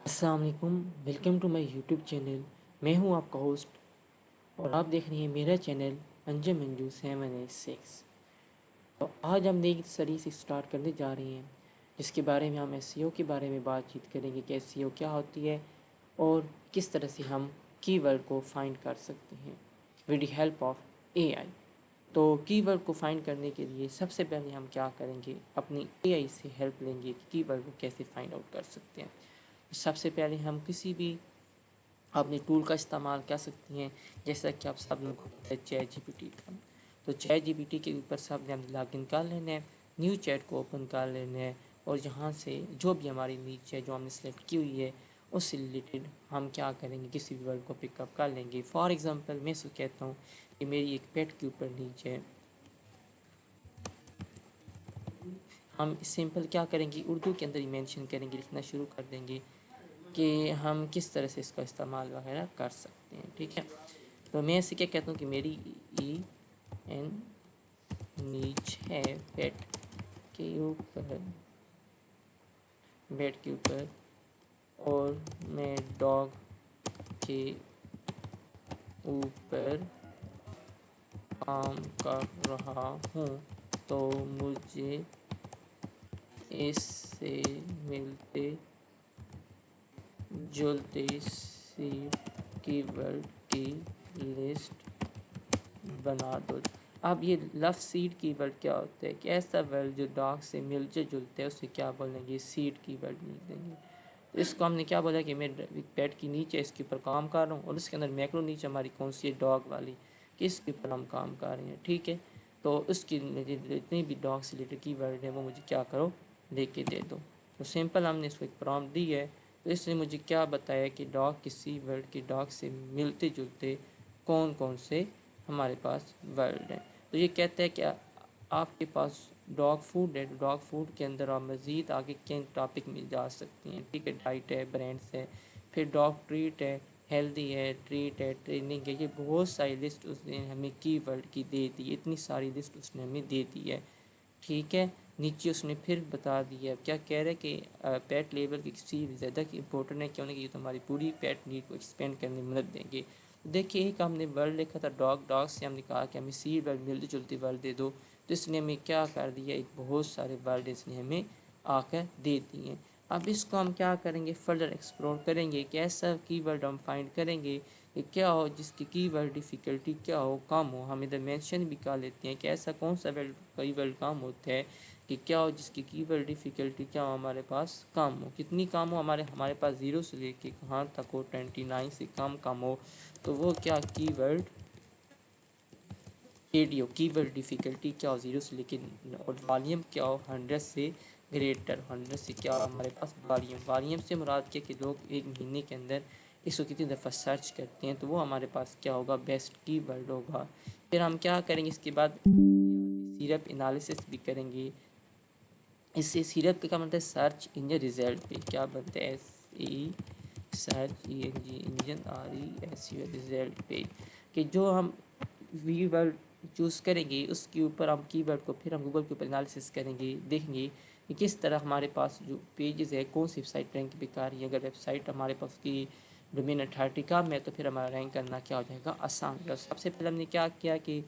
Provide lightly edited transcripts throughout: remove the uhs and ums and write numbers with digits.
السلام علیکم، welcome to my YouTube channel. میں ہوں آپ کا ہوسٹ اور آپ دیکھ رہے ہیں میرا چینل انجم منجو 786۔ تو آج ہم نئی سیریز اسٹارٹ کرنے جا رہے ہیں جس کے بارے میں ہم SEO کے بارے میں بات چیت کریں گے کہ SEO کیا ہوتی ہے اور کس طرح سے ہم کی ورڈ کو فائنڈ کر سکتے ہیں with the help of AI۔ تو کی ورڈ کو فائنڈ کرنے کے لیے سب سے پہلے ہم کیا کریں گے، اپنی AI سے ہیلپ لیں گے کہ کی ورڈ کو کیسے فائنڈ آؤٹ کر سکتے ہیں۔ سب سے پہلے ہم کسی بھی اپنے ٹول کا استعمال کر سکتے ہیں، جیسا کہ آپ سب لوگوں کو پتہ ہے ChatGPT کا۔ تو ChatGPT کے اوپر سب نے ہم لاگ ان کر لینا ہے، نیو چیٹ کو اوپن کر لینا ہے اور یہاں سے جو بھی ہماری نیچ ہے جو ہم نے سلیکٹ کی ہوئی ہے اس سے ریلیٹڈ ہم کیا کریں گے، کسی بھی ورڈ کو پک اپ کر لیں گے۔ فار ایگزامپل میں سے کہتا ہوں کہ میری ایک پیٹ کے اوپر نیچ ہے، ہم سمپل کیا کریں گے، اردو کے اندر ہی مینشن کریں گے، لکھنا شروع کر دیں گے کہ ہم کس طرح سے اس کا استعمال وغیرہ کر سکتے ہیں۔ ٹھیک ہے، تو میں اسے کیا کہتا ہوں کہ میری EN نیچ ہے بیٹ کے اوپر، اور میں ڈاگ کے اوپر کام کر رہا ہوں، تو مجھے اس سے ملتے جلتے کی ورڈ کی لسٹ بنا دو۔ اب یہ لفظ سیڈ کی ورڈ کیا ہوتا ہے کہ ایسا ورڈ جو ڈاگ سے ملتے جلتے ہے اسے کیا بولیں گے، سیڈ کی ورڈ بول دیں گے۔ تو اس کو ہم نے کیا بولا کہ میں پیٹ کی نیچے اس کے اوپر کام کر رہا ہوں، اور اس کے اندر میکرو نیچے ہماری کون سی ہے، ڈاگ والی، کہ اس کے اوپر ہم کام کر رہے ہیں۔ ٹھیک ہے، تو اس کی جتنی بھی ڈاگ سے ریلیٹڈ کی ورڈ ہے وہ مجھے کیا کرو، لے کے دے دو۔ تو سمپل ہم نے اس کو ایک پرامپٹ دی ہے، تو اس نے مجھے کیا بتایا کہ ڈاگ کسی ورڈ کی ڈاگ سے ملتے جلتے کون کون سے ہمارے پاس ورڈ ہیں۔ تو یہ کہتا ہے کہ آپ کے پاس ڈاگ فوڈ ہے، ڈاگ فوڈ کے اندر آپ مزید آگے کن ٹاپک میں جا سکتی ہیں۔ ٹھیک ہے، ڈائٹ ہے، برانڈس ہے، پھر ڈاگ ٹریٹ ہے، ہیلدی ہے، ٹریٹ ہے، ٹریننگ ہے، یہ بہت ساری لسٹ اس نے ہمیں کی ورڈ کی دے دی، اتنی ساری لسٹ اس نے ہمیں دے دی ہے۔ ٹھیک ہے، نیچے اس نے پھر بتا دیا کیا کہہ رہے کہ پیٹ لیبل کی کسی زیادہ امپورٹنٹ ہے، کیوں نہیں کہ یہ تو ہماری پوری پیٹ نیڈ کو ایکسپینڈ کرنے میں مدد دیں گے۔ دیکھیے ایک ہم نے ورڈ لکھا تھا ڈاگ، ڈاگ سے ہم نے کہا کہ ہمیں سی ورڈ ملتی جلتی ورڈ دے دو، تو اس نے ہمیں کیا کر دیا، ایک بہت سارے ورڈ اس نے ہمیں آ کر دے دیے ہیں۔ اب اس کو ہم کیا کریں گے، فردر ایکسپلور کریں گے کہ ایسا کی ورڈ ہم فائنڈ کریں گے کہ کیا ہو جس کی ورڈ ڈیفیکلٹی کیا ہو، کم ہو۔ ہم ادھر مینشن بھی کر لیتے ہیں کہ ایسا کون سا ورڈ کی ورڈ کم ہوتا ہے کہ کیا ہو جس کی ورڈ ڈیفیکلٹی کیا ہو ہمارے پاس کم ہو، کتنی کم ہو، ہمارے پاس 0 سے لے کے کہاں تک ہو، 29 سے کم ہو، تو وہ کیا کی ورڈ ریڈیو کی ورڈ ڈیفیکلٹی کیا ہو 0 سے لے کے، اور والیوم کیا ہو 100 سے گریٹر، 100 سے کیا ہو ہمارے پاس والیوم سے مراد کیا کہ لوگ ایک مہینے کے اندر اس کو کتنی دفعہ سرچ کرتے ہیں، تو وہ ہمارے پاس کیا ہوگا، بیسٹ کی ورڈ ہوگا۔ پھر ہم کیا کریں گے، اس کے بعد سیرپ انالیسس بھی کریں گے۔ اس سے سیرپ کا مطلب ہے سرچ انجن ریزلٹ پہ، کیا بنتا ہے سرچ انجن ریزلٹ پہ، کہ جو ہم وی ورڈ چوز کریں گے اس کے اوپر ہم کی ورڈ کو پھر ہم گوگل کے اوپر انالیسس کریں گے، دیکھیں گے کہ کس طرح ہمارے پاس جو پیجز ہے کون سی ویب سائٹ رینک پہ کر رہی ہے۔ اگر ویب سائٹ ہمارے پاس کی ڈومین اتھارٹی کم ہے تو پھر ہمارا رینک کرنا کیا ہو جائے گا، آسان ہوگا۔ سب سے پہلے ہم نے کیا کیا کہ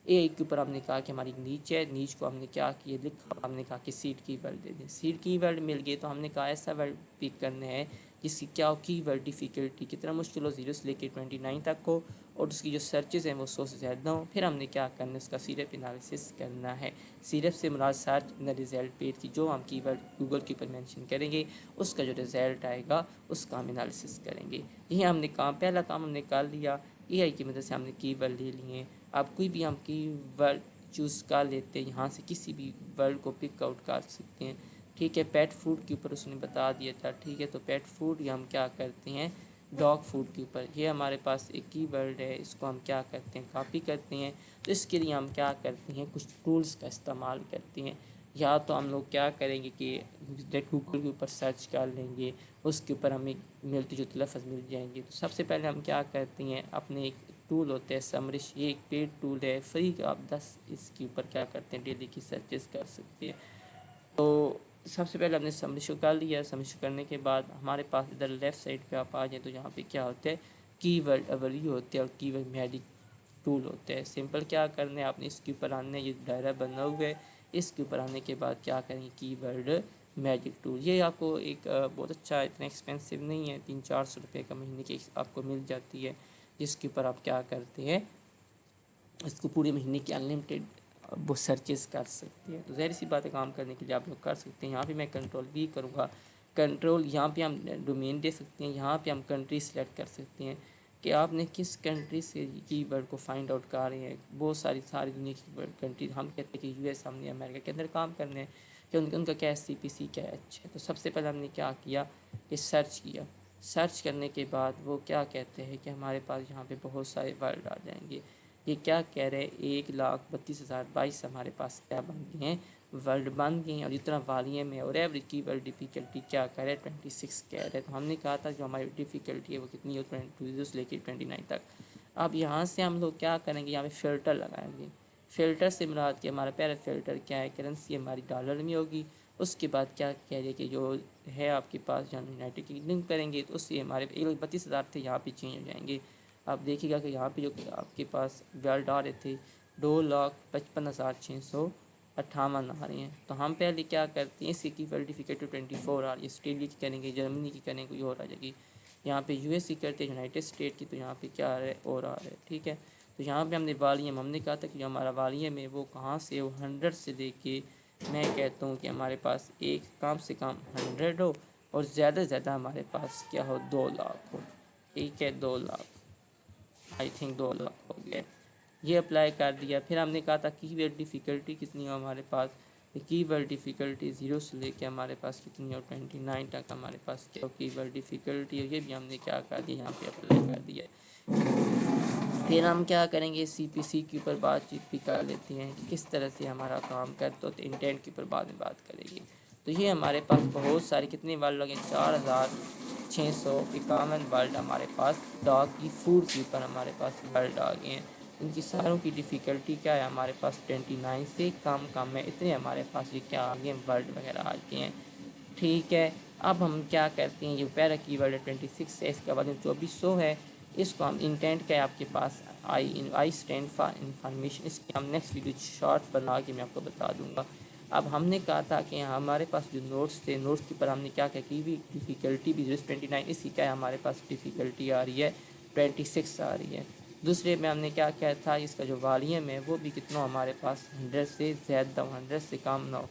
AI کے اوپر ہم نے کہا کہ ہماری نیچ ہے، نیچ کو ہم نے کیا کیا لکھا، ہم نے کہا کہ سیڈ کی ورڈ دے دیں۔ سیڈ کی ورڈ مل گئی تو ہم نے کہا ایسا ورڈ پک کرنا ہے جس کی کیا ہو، کی ورڈ ڈیفیکلٹی کتنا مشکل ہو، 0 سے لے کے 29 تک ہو، اور اس کی جو سرچز ہیں وہ 100 سے زیادہ ہوں۔ پھر ہم نے کیا کرنا ہے، اس کا سیرپ انالیسس کرنا ہے۔ سیرپ سے مراد سرچ ان ریزلٹ پیج کی جو ہم کی ورڈ گوگل کے اوپر مینشن کریں گے اس کا جو رزلٹ آئے گا اس کا ہم انالیسس کریں گے۔ یہ ہم نے پہلا کام ہم نے کر لیا، AI کی مدد سے ہم نے کی ورڈ لے لیے۔ اب کوئی بھی ہم کی ورڈ چوز کر لیتے ہیں، یہاں سے کسی بھی ورڈ کو پک آؤٹ کر سکتے ہیں۔ ٹھیک ہے، پیٹ فوڈ کے اوپر اس نے بتا دیا تھا۔ ٹھیک ہے، تو پیٹ فوڈ یہ ہم کیا کرتے ہیں، ڈاگ فوڈ کے اوپر یہ ہمارے پاس ایک کی ورڈ ہے، اس کو ہم کیا کرتے ہیں، کاپی کرتے ہیں۔ تو اس کے لیے ہم کیا کرتے ہیں، کچھ ٹولز کا استعمال کرتے ہیں۔ یا تو ہم لوگ کیا کریں گے کہ گوگل کے اوپر سرچ کر لیں گے، اس کے اوپر ہمیں ملتے جلتے لفظ مل جائیں گے۔ تو سب سے پہلے ہم کیا کرتے ہیں، اپنے ایک ٹول ہوتا ہے سمرش، یہ ایک پیڈ ٹول ہے، فری کا، آپ 10 اس کے اوپر کیا کرتے ہیں، ڈیلی کی سرچز کر سکتے ہیں۔ تو سب سے پہلے ہم نے سمری شو کر لیا. سمری شو کرنے کے بعد ہمارے پاس ادھر لیفٹ سائڈ پہ آپ آ جائیں تو یہاں پہ کیا ہوتا ہے کی ورڈ اوریو ہوتے ہیں اور کی ورڈ میجک ٹول ہوتے ہیں. سمپل کیا کرنا ہے آپ نے اس کے اوپر آنا ہے, یہ دائرہ بنا ہوا ہے, اس کے اوپر آنے کے بعد کیا کریں گے کی ورڈ میجک ٹول. یہ آپ کو ایک بہت اچھا, اتنا ایکسپینسو نہیں ہے, 300-400 روپے کا مہینے کی آپ کو مل جاتی ہے, جس کے اوپر آپ کیا کرتے ہیں اس کو پورے مہینے کی انلمیٹیڈ وہ سرچز کر سکتے ہیں. تو ظاہر سی بات ہے کام کرنے کے لیے آپ لوگ کر سکتے ہیں. یہاں پہ میں کنٹرول بھی کروں گا, کنٹرول یہاں پہ ہم ڈومین دے سکتے ہیں, یہاں پہ ہم کنٹری سلیکٹ کر سکتے ہیں کہ آپ نے کس کنٹری سے کی ورڈ کو فائنڈ آؤٹ کر رہے ہیں. بہت ساری دنیا کی کنٹری, ہم کہتے ہیں کہ یو ایس, ہم نے امریکہ کے اندر کام کرنے ہیں کہ ان کا کیا سی پی سی کیا ہے اچھا ہے. تو سب سے پہلے ہم نے کیا کیا کہ سرچ کیا. سرچ کرنے کے بعد وہ کیا کہتے ہیں کہ ہمارے پاس یہاں پہ بہت سارے ورڈ آ جائیں گے. یہ کیا کہہ رہے ہیں 1,32,022 ہمارے پاس کیا بن گئے ہیں ورڈ بن گئے ہیں, اور جتنا والیوم ہے اور ایوریج کی ورڈ ڈیفیکلٹی کیا کہہ رہے ہیں 26 کہہ رہے ہیں. تو ہم نے کہا تھا جو ہماری ڈیفیکلٹی ہے وہ کتنی ہے 22 سے لے کے 29 تک. اب یہاں سے ہم لوگ کیا کریں گے, یہاں پہ فلٹر لگائیں گے. فلٹر سے مراد کہ ہمارا پہلا فلٹر کیا ہے, کرنسی ہماری ڈالر میں ہوگی. اس کے بعد کیا کہہ رہے کہ جو ہے آپ کے پاس جہاں یونائٹیڈ کنگڈم کریں گے تو اس سے ہمارے 1,32,000 تھے یہاں پہ چینج ہو جائیں گے. آپ دیکھیے گا کہ یہاں پہ جو آپ کے پاس ورڈ آ رہے تھے 2,55,658 آ رہے ہیں. تو ہم پہلے کیا کرتے ہیں اس کی ورڈ ڈیفیکلٹی 24 آ رہی ہے. آسٹریلیا کی کریں گے, جرمنی کی کریں گے, کوئی اور آ جائے گی. یہاں پہ یو ایس کی کرتے ہیں, یونائٹیڈ اسٹیٹ کی, تو یہاں پہ کیا آ رہا ہے اور آ رہا ہے. ٹھیک ہے, تو یہاں پہ ہم نے والیوم, ہم نے کہا تھا کہ جو ہمارا والیوم ہے وہ کہاں سے, وہ 100 سے لے کے, میں کہتا ہوں کہ ہمارے پاس ایک کم سے کم 100 ہو اور زیادہ سے زیادہ ہمارے پاس کیا ہو 2 لاکھ ہو. ٹھیک ہے, 2 لاکھ, آئی تھنک 2 لاکھ ہو گیا. یہ اپلائی کر دیا. پھر ہم نے کہا تھا کی ورڈ ڈیفیکلٹی کتنی ہو ہمارے پاس, کی ورڈ ڈیفیکلٹی 0 سے لے کے ہمارے پاس کتنی ہو 29 تک ہمارے پاس کیا کی ورڈ ڈیفیکلٹی ہے. یہ بھی ہم نے کیا کر دیا, یہاں پہ اپلائی کر دیا. پھر ہم کیا کریں گے سی پی سی کے اوپر بات چیت بھی کر لیتے ہیں کہ کس طرح سے ہمارا کام کرتا تو انٹینٹ کے اوپر بعد میں بات کریں گے. تو یہ ہمارے پاس بہت سارے کتنے ورڈ لگے, 4,651 ورڈ ہمارے پاس ڈاگ کی فوڈ کے اوپر ہمارے پاس ورڈ آ گئے ہیں. ان کی ساروں کی ڈیفیکلٹی کیا ہے ہمارے پاس 29 سے کم ہے. اتنے ہمارے پاس یہ کیا آ گئے ہیں ورڈ وغیرہ آ گئے ہیں. ٹھیک ہے, اب ہم کیا کرتے ہیں, یہ پہلا کی ورڈ ہے 26 ہے, اس کا بعد 2400 ہے. اس کو ہم انٹینٹ کا ہے آپ کے پاس آئی اسٹینڈ فار انفارمیشن. اس کی ہم نیکسٹ ویڈیو شارٹ بنا کے میں آپ کو بتا دوں گا. اب ہم نے کہا تھا کہ ہمارے پاس جو نوٹس تھے, نوٹس کے اوپر ہم نے کیا کہا کہ ڈیفیکلٹی بھی 29, اس کی کیا ہے ہمارے پاس ڈیفیکلٹی آ رہی ہے 26 آ رہی ہے. دوسرے میں ہم نے کیا کہا تھا اس کا جو والیوم ہے وہ بھی کتنا ہمارے پاس 100 سے زیادہ, 100 سے کم نہ ہو.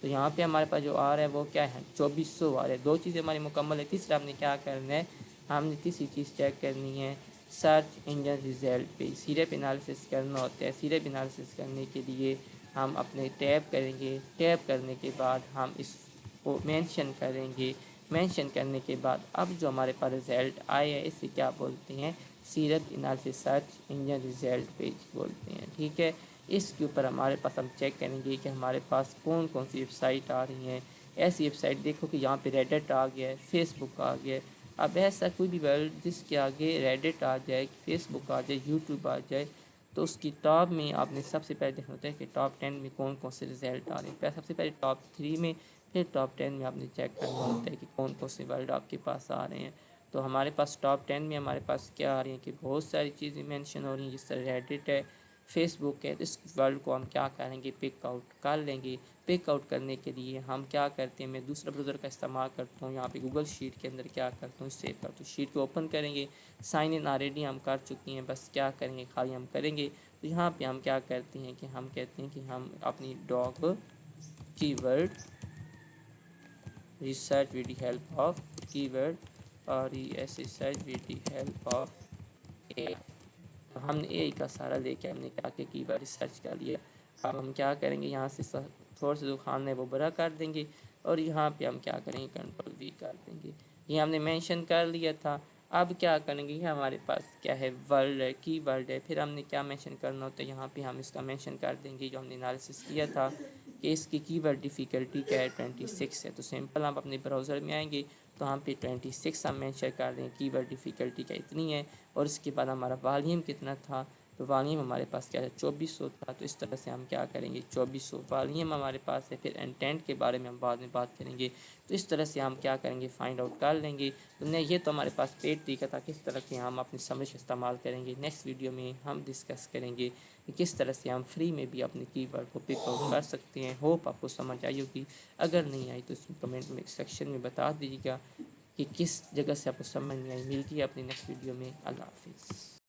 تو یہاں پہ ہمارے پاس جو آ رہا ہے وہ کیا ہے 2400 آ رہا ہے. 2 چیزیں ہماری مکمل ہے. تیسرا ہم نے کیا کرنا ہے, ہم نے تیسری چیز چیک کرنی ہے سرچ انجن ریزلٹ پہ. سیرپ انالیسس کرنا ہوتا ہے. سیرپ انالیسس کرنے کے لیے ہم اپنے ٹیب کریں گے. ٹیب کرنے کے بعد ہم اس کو مینشن کریں گے. مینشن کرنے کے بعد اب جو ہمارے پاس رزلٹ آئے ہیں اسے کیا بولتے ہیں, syrup analysis search engine result page بولتے ہیں. ٹھیک ہے, اس کے اوپر ہمارے پاس ہم چیک کریں گے کہ ہمارے پاس کون کون سی ویب سائٹ آ رہی ہیں. ایسی ویب سائٹ دیکھو کہ یہاں پہ ریڈٹ آ گیا ہے, فیس بک آ گیا ہے. اب ایسا کوئی بھی ورڈ جس کے آگے ریڈٹ آ جائے, فیس بک آ جائے, یوٹیوب آ جائے, تو اس کی ٹاپ میں آپ نے سب سے پہلے دیکھنا ہوتا ہے کہ ٹاپ 10 میں کون کون سے رزلٹ آ رہے ہیں. سب سے پہلے ٹاپ 3 میں, پھر ٹاپ 10 میں آپ نے چیک کرنا ہوتا ہے کہ کون کون سے ورڈ آپ کے پاس آ رہے ہیں. تو ہمارے پاس ٹاپ 10 میں ہمارے پاس کیا آ رہی ہیں کہ بہت ساری چیزیں مینشن ہو رہی ہیں, جس طرح ریڈٹ ہے, فیس بک ہے. اس ورڈ کو ہم کیا کریں گے, پک آؤٹ کر لیں گے. پک آؤٹ کرنے کے لیے ہم کیا کرتے ہیں, میں دوسرا براؤزر کا استعمال کرتا ہوں. یہاں پہ گوگل شیٹ کے اندر کیا کرتا ہوں, سیو کرتا ہوں. شیٹ کو اوپن کریں گے, سائن ان آلریڈی ہم کر چکے ہیں, بس کیا کریں گے خالی ہم کریں گے. تو یہاں پہ ہم کیا کرتے ہیں کہ ہم کہتے ہیں کہ ہم اپنی ڈاگ keyword research with the help of keyword research with the help of A. ہم نے اے کا سارا لے کے ہم نے کیا کہ کی ورڈ ریسرچ کر لیا. اب ہم کیا کریں گے, یہاں سے تھوڑا سا جو خان ہے وہ بڑا کر دیں گے, اور یہاں پہ ہم کیا کریں گے کنٹرول وی کر دیں گے. یہ ہم نے مینشن کر لیا تھا. اب کیا کریں گے, یہ ہمارے پاس کیا ہے ورڈ ہے, کی ورڈ ہے. پھر ہم نے کیا مینشن کرنا ہوتا ہے, یہاں پہ ہم اس کا مینشن کر دیں گے جو ہم نے انالیسس کیا تھا کہ اس کی ورڈ ڈیفیکلٹی کیا ہے 26 ہے. تو سمپل ہم اپنے براؤزر میں آئیں گے تو ہم پہ 26 ہم مینشن کر دیں کی ورڈ ڈیفیکلٹی کا اتنی ہے. اور اس کے بعد ہمارا والیوم کتنا تھا تو والیم ہمارے پاس کیا ہے 2400 تھا، تو اس طرح سے ہم کیا کریں گے 2400 والیم ہمارے پاس ہے. پھر انٹینٹ کے بارے میں ہم بعد میں بات کریں گے. تو اس طرح سے ہم کیا کریں گے فائنڈ آؤٹ کر لیں گے. تو یہ تو ہمارے پاس پیڈ طریقہ تھا، کس طرح سے ہم اپنی سمجھ استعمال کریں گے. نیکسٹ ویڈیو میں ہم ڈسکس کریں گے کہ کس طرح سے ہم فری میں بھی اپنے کی ورڈ کو پک آؤٹ کر سکتے ہیں. ہوپ آپ کو سمجھ آئی ہوگی. اگر نہیں آئی تو اس میں کمنٹ میں سیکشن میں بتا دیجیے گا کہ کس جگہ سے آپ کو سمجھ نہیں آئی. ملتی ہے اپنی نیکسٹ ویڈیو میں. اللہ حافظ.